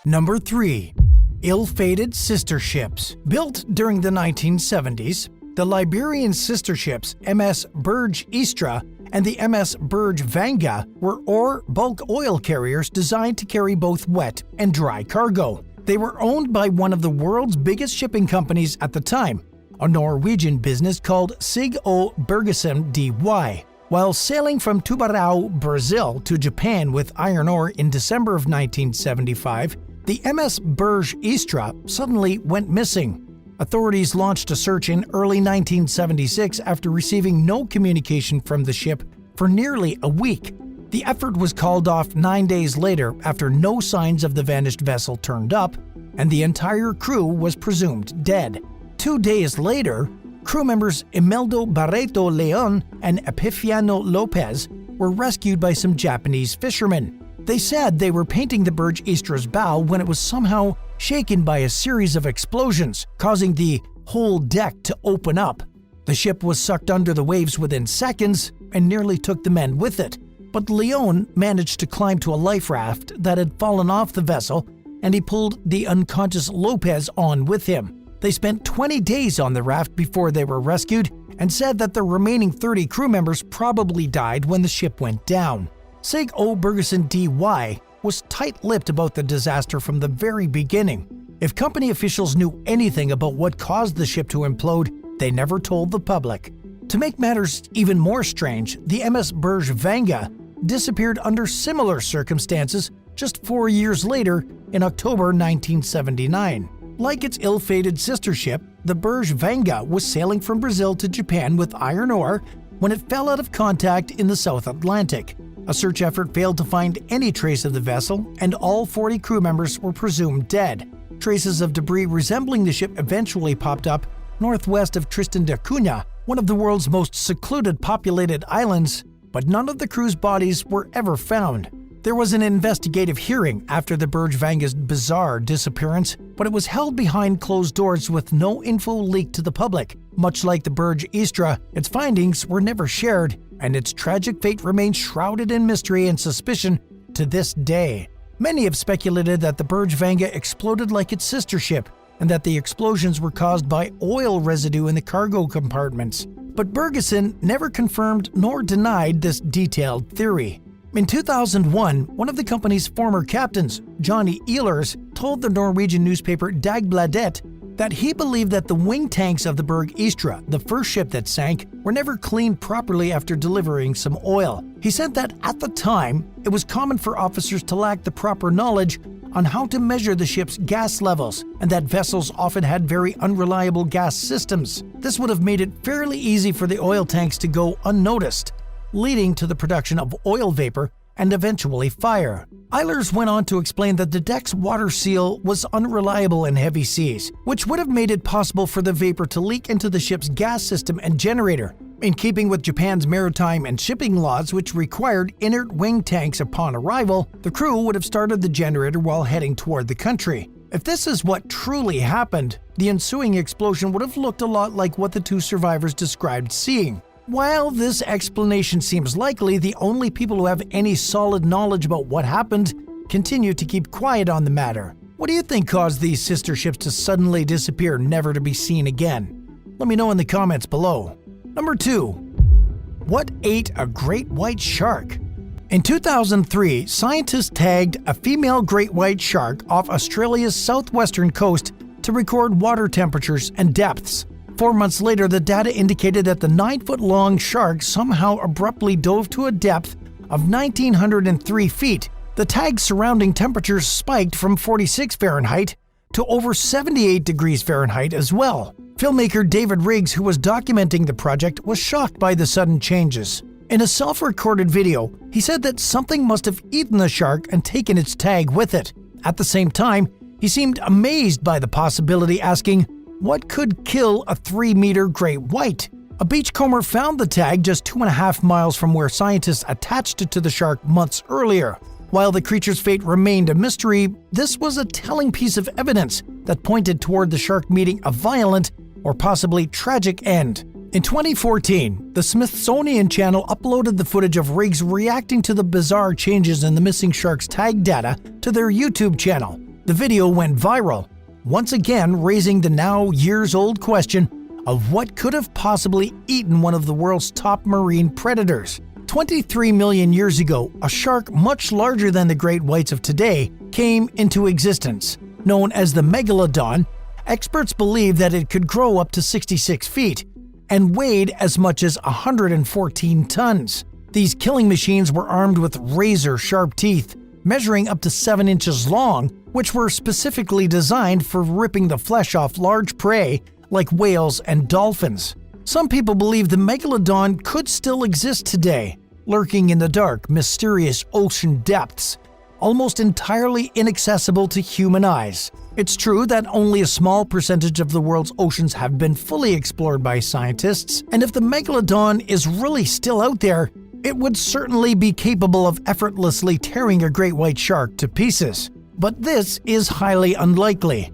Number 3. Ill-fated sister ships. Built during the 1970s, the Liberian sister ships MS Burge Istra and the MS Burge Vanga were bulk oil carriers designed to carry both wet and dry cargo. They were owned by one of the world's biggest shipping companies at the time, a Norwegian business called Sig O Bergesen DY. While sailing from Tubarão, Brazil to Japan with iron ore in December of 1975, the MS Burge Istra suddenly went missing. Authorities launched a search in early 1976 after receiving no communication from the ship for nearly a week. The effort was called off 9 days later after no signs of the vanished vessel turned up, and the entire crew was presumed dead. 2 days later, crew members Imeldo Barreto Leon and Epifanio Lopez were rescued by some Japanese fishermen. They said they were painting the Burge Istra's bow when it was somehow shaken by a series of explosions, causing the whole deck to open up. The ship was sucked under the waves within seconds and nearly took the men with it, but Leon managed to climb to a life raft that had fallen off the vessel, and he pulled the unconscious Lopez on with him. They spent 20 days on the raft before they were rescued and said that the remaining 30 crew members probably died when the ship went down. Sig O Bergesen DY was tight-lipped about the disaster from the very beginning. If company officials knew anything about what caused the ship to implode, they never told the public. To make matters even more strange, the MS Burge Vanga disappeared under similar circumstances just 4 years later in October 1979. Like its ill-fated sister ship, the Burge Vanga was sailing from Brazil to Japan with iron ore when it fell out of contact in the South Atlantic. A search effort failed to find any trace of the vessel, and all 40 crew members were presumed dead. Traces of debris resembling the ship eventually popped up northwest of Tristan da Cunha, one of the world's most secluded populated islands, but none of the crew's bodies were ever found. There was an investigative hearing after the Burge Vanga's bizarre disappearance, but it was held behind closed doors with no info leaked to the public. Much like the Burge Istra, its findings were never shared, and its tragic fate remains shrouded in mystery and suspicion to this day. Many have speculated that the Burge Vanga exploded like its sister ship, and that the explosions were caused by oil residue in the cargo compartments. But Bergesen never confirmed nor denied this detailed theory. In 2001, one of the company's former captains, Johnny Eilers, told the Norwegian newspaper Dagbladet that he believed that the wing tanks of the Burge Istra, the first ship that sank, were never cleaned properly after delivering some oil. He said that at the time, it was common for officers to lack the proper knowledge on how to measure the ship's gas levels, and that vessels often had very unreliable gas systems. This would have made it fairly easy for the oil tanks to go unnoticed, leading to the production of oil vapor and eventually fire. Eilers went on to explain that the deck's water seal was unreliable in heavy seas, which would have made it possible for the vapor to leak into the ship's gas system and generator. In keeping with Japan's maritime and shipping laws, which required inert wing tanks upon arrival, the crew would have started the generator while heading toward the country. If this is what truly happened, the ensuing explosion would have looked a lot like what the two survivors described seeing. While this explanation seems likely, the only people who have any solid knowledge about what happened continue to keep quiet on the matter. What do you think caused these sister ships to suddenly disappear, never to be seen again? Let me know in the comments below. Number 2. What ate a great white shark? In 2003, scientists tagged a female great white shark off Australia's southwestern coast to record water temperatures and depths. 4 months later, the data indicated that the 9-foot-long shark somehow abruptly dove to a depth of 1,903 feet. The tag's surrounding temperatures spiked from 46 Fahrenheit to over 78 degrees Fahrenheit as well. Filmmaker David Riggs, who was documenting the project, was shocked by the sudden changes. In a self-recorded video, he said that something must have eaten the shark and taken its tag with it. At the same time, he seemed amazed by the possibility, asking, what could kill a 3-meter great white? A beachcomber found the tag just 2.5 miles from where scientists attached it to the shark months earlier. While the creature's fate remained a mystery, this was a telling piece of evidence that pointed toward the shark meeting a violent or possibly tragic end. In 2014, the Smithsonian Channel uploaded the footage of Riggs reacting to the bizarre changes in the missing shark's tag data to their YouTube channel. The video went viral, once again raising the now years-old question of what could have possibly eaten one of the world's top marine predators. 23 million years ago, a shark much larger than the great whites of today came into existence. Known as the Megalodon, experts believe that it could grow up to 66 feet and weighed as much as 114 tons. These killing machines were armed with razor-sharp teeth, measuring up to 7 inches long, which were specifically designed for ripping the flesh off large prey like whales and dolphins. Some people believe the Megalodon could still exist today, lurking in the dark, mysterious ocean depths, almost entirely inaccessible to human eyes. It's true that only a small percentage of the world's oceans have been fully explored by scientists, and if the Megalodon is really still out there, it would certainly be capable of effortlessly tearing a great white shark to pieces. But this is highly unlikely.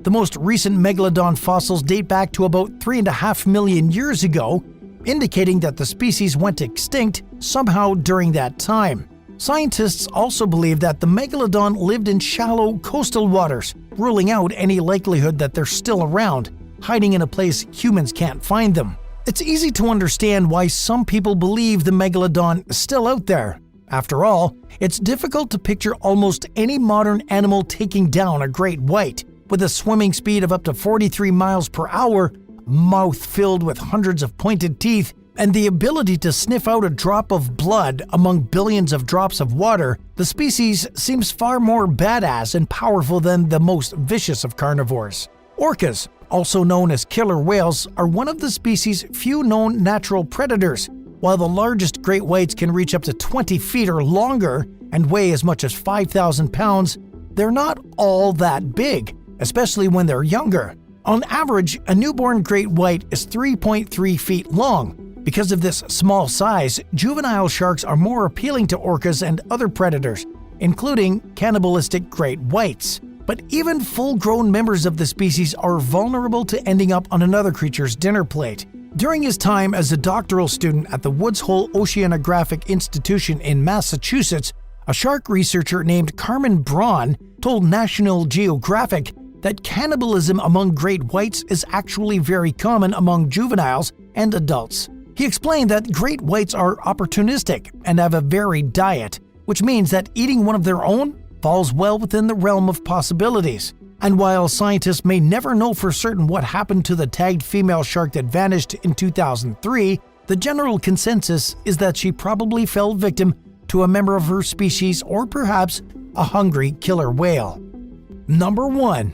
The most recent Megalodon fossils date back to about 3.5 million years ago, indicating that the species went extinct somehow during that time. Scientists also believe that the Megalodon lived in shallow coastal waters, ruling out any likelihood that they're still around, hiding in a place humans can't find them. It's easy to understand why some people believe the Megalodon is still out there. After all, it's difficult to picture almost any modern animal taking down a great white. With a swimming speed of up to 43 miles per hour, mouth filled with hundreds of pointed teeth, and the ability to sniff out a drop of blood among billions of drops of water, the species seems far more badass and powerful than the most vicious of carnivores. Orcas, also known as killer whales, are one of the species' few known natural predators. While the largest great whites can reach up to 20 feet or longer and weigh as much as 5,000 pounds, they're not all that big, especially when they're younger. On average, a newborn great white is 3.3 feet long. Because of this small size, juvenile sharks are more appealing to orcas and other predators, including cannibalistic great whites. But even full-grown members of the species are vulnerable to ending up on another creature's dinner plate. During his time as a doctoral student at the Woods Hole Oceanographic Institution in Massachusetts, a shark researcher named Carmen Braun told National Geographic that cannibalism among great whites is actually very common among juveniles and adults. He explained that great whites are opportunistic and have a varied diet, which means that eating one of their own falls well within the realm of possibilities. And while scientists may never know for certain what happened to the tagged female shark that vanished in 2003, the general consensus is that she probably fell victim to a member of her species or perhaps a hungry killer whale. Number 1.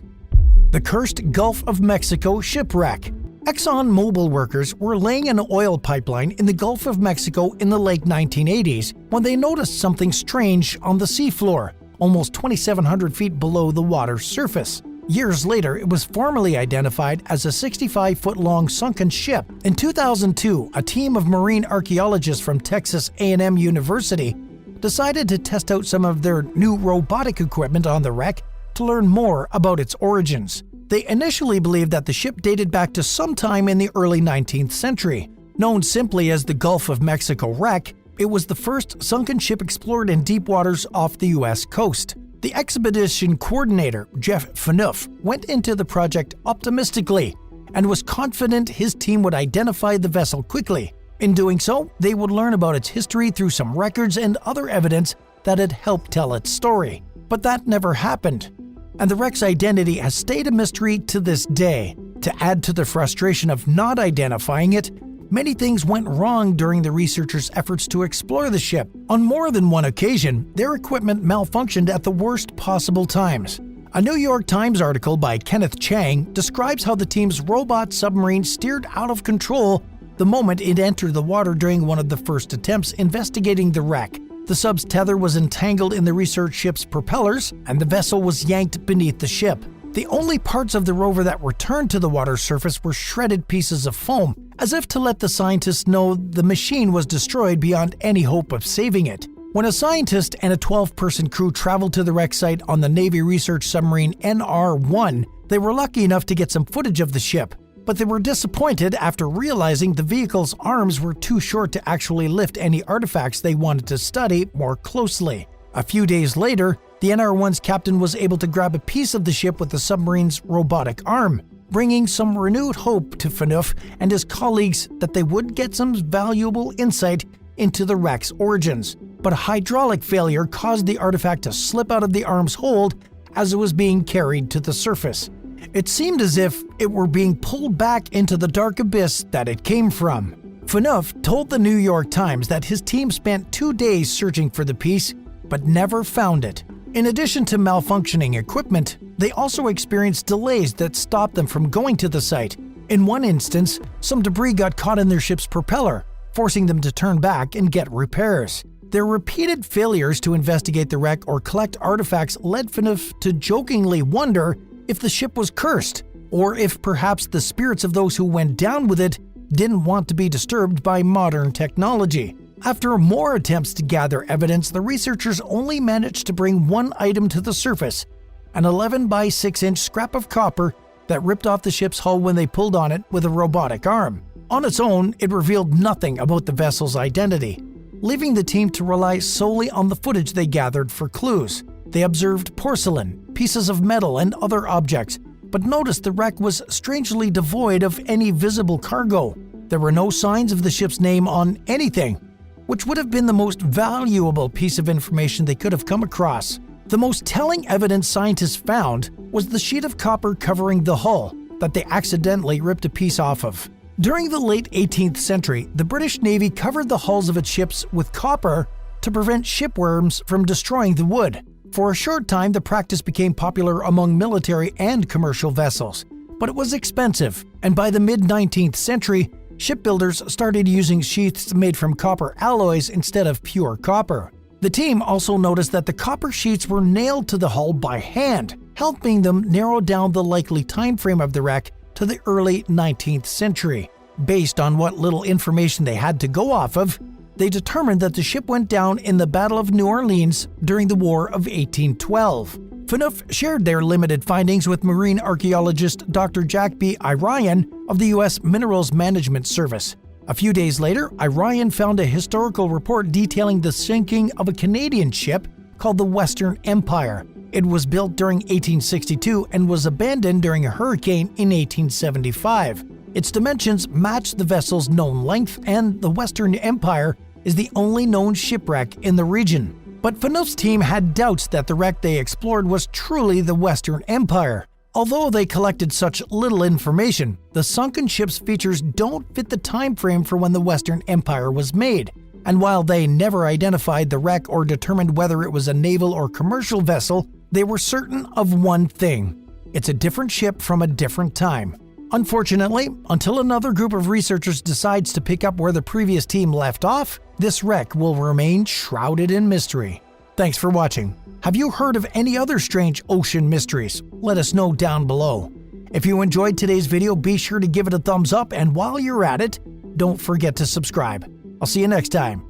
The cursed Gulf of Mexico shipwreck. ExxonMobil workers were laying an oil pipeline in the Gulf of Mexico in the late 1980s when they noticed something strange on the seafloor, almost 2,700 feet below the water's surface. Years later, it was formally identified as a 65-foot-long sunken ship. In 2002, a team of marine archaeologists from Texas A&M University decided to test out some of their new robotic equipment on the wreck to learn more about its origins. They initially believed that the ship dated back to sometime in the early 19th century. Known simply as the Gulf of Mexico wreck, it was the first sunken ship explored in deep waters off the U.S. coast. The expedition coordinator, Jeff Phaneuf, went into the project optimistically and was confident his team would identify the vessel quickly. In doing so, they would learn about its history through some records and other evidence that had helped tell its story. But that never happened, and the wreck's identity has stayed a mystery to this day. To add to the frustration of not identifying it, many things went wrong during the researchers' efforts to explore the ship. On more than one occasion, their equipment malfunctioned at the worst possible times. A New York Times article by Kenneth Chang describes how the team's robot submarine steered out of control the moment it entered the water during one of the first attempts investigating the wreck. The sub's tether was entangled in the research ship's propellers, and the vessel was yanked beneath the ship. The only parts of the rover that returned to the water's surface were shredded pieces of foam, as if to let the scientists know the machine was destroyed beyond any hope of saving it. When a scientist and a 12-person crew traveled to the wreck site on the Navy research submarine NR-1, they were lucky enough to get some footage of the ship, but they were disappointed after realizing the vehicle's arms were too short to actually lift any artifacts they wanted to study more closely. A few days later, the The NR-1's captain was able to grab a piece of the ship with the submarine's robotic arm, bringing some renewed hope to Phaneuf and his colleagues that they would get some valuable insight into the wreck's origins. But a hydraulic failure caused the artifact to slip out of the arm's hold as it was being carried to the surface. It seemed as if it were being pulled back into the dark abyss that it came from. Phaneuf told the New York Times that his team spent 2 days searching for the piece, but never found it. In addition to malfunctioning equipment, they also experienced delays that stopped them from going to the site. In one instance, some debris got caught in their ship's propeller, forcing them to turn back and get repairs. Their repeated failures to investigate the wreck or collect artifacts led Phaneuf to jokingly wonder if the ship was cursed, or if perhaps the spirits of those who went down with it didn't want to be disturbed by modern technology. After more attempts to gather evidence, the researchers only managed to bring one item to the surface, an 11 by 6 inch scrap of copper that ripped off the ship's hull when they pulled on it with a robotic arm. On its own, it revealed nothing about the vessel's identity, leaving the team to rely solely on the footage they gathered for clues. They observed porcelain, pieces of metal, and other objects, but noticed the wreck was strangely devoid of any visible cargo. There were no signs of the ship's name on anything, which would have been the most valuable piece of information they could have come across. The most telling evidence scientists found was the sheet of copper covering the hull that they accidentally ripped a piece off of. During the late 18th century, the British Navy covered the hulls of its ships with copper to prevent shipworms from destroying the wood. For a short time, the practice became popular among military and commercial vessels, but it was expensive, and by the mid-19th century, shipbuilders started using sheaths made from copper alloys instead of pure copper. The team also noticed that the copper sheets were nailed to the hull by hand, helping them narrow down the likely time frame of the wreck to the early 19th century. Based on what little information they had to go off of, they determined that the ship went down in the Battle of New Orleans during the War of 1812. Phaneuf shared their limited findings with marine archaeologist Dr. Jack B. Irion of the U.S. Minerals Management Service. A few days later, Irion found a historical report detailing the sinking of a Canadian ship called the Western Empire. It was built during 1862 and was abandoned during a hurricane in 1875. Its dimensions match the vessel's known length, and the Western Empire is the only known shipwreck in the region. But Phaneuf's team had doubts that the wreck they explored was truly the Western Empire. Although they collected such little information, the sunken ship's features don't fit the time frame for when the Western Empire was made. And while they never identified the wreck or determined whether it was a naval or commercial vessel, they were certain of one thing: it's a different ship from a different time. Unfortunately, until another group of researchers decides to pick up where the previous team left off, this wreck will remain shrouded in mystery. Thanks for watching. Have you heard of any other strange ocean mysteries? Let us know down below. If you enjoyed today's video, be sure to give it a thumbs up, and while you're at it, don't forget to subscribe. I'll see you next time.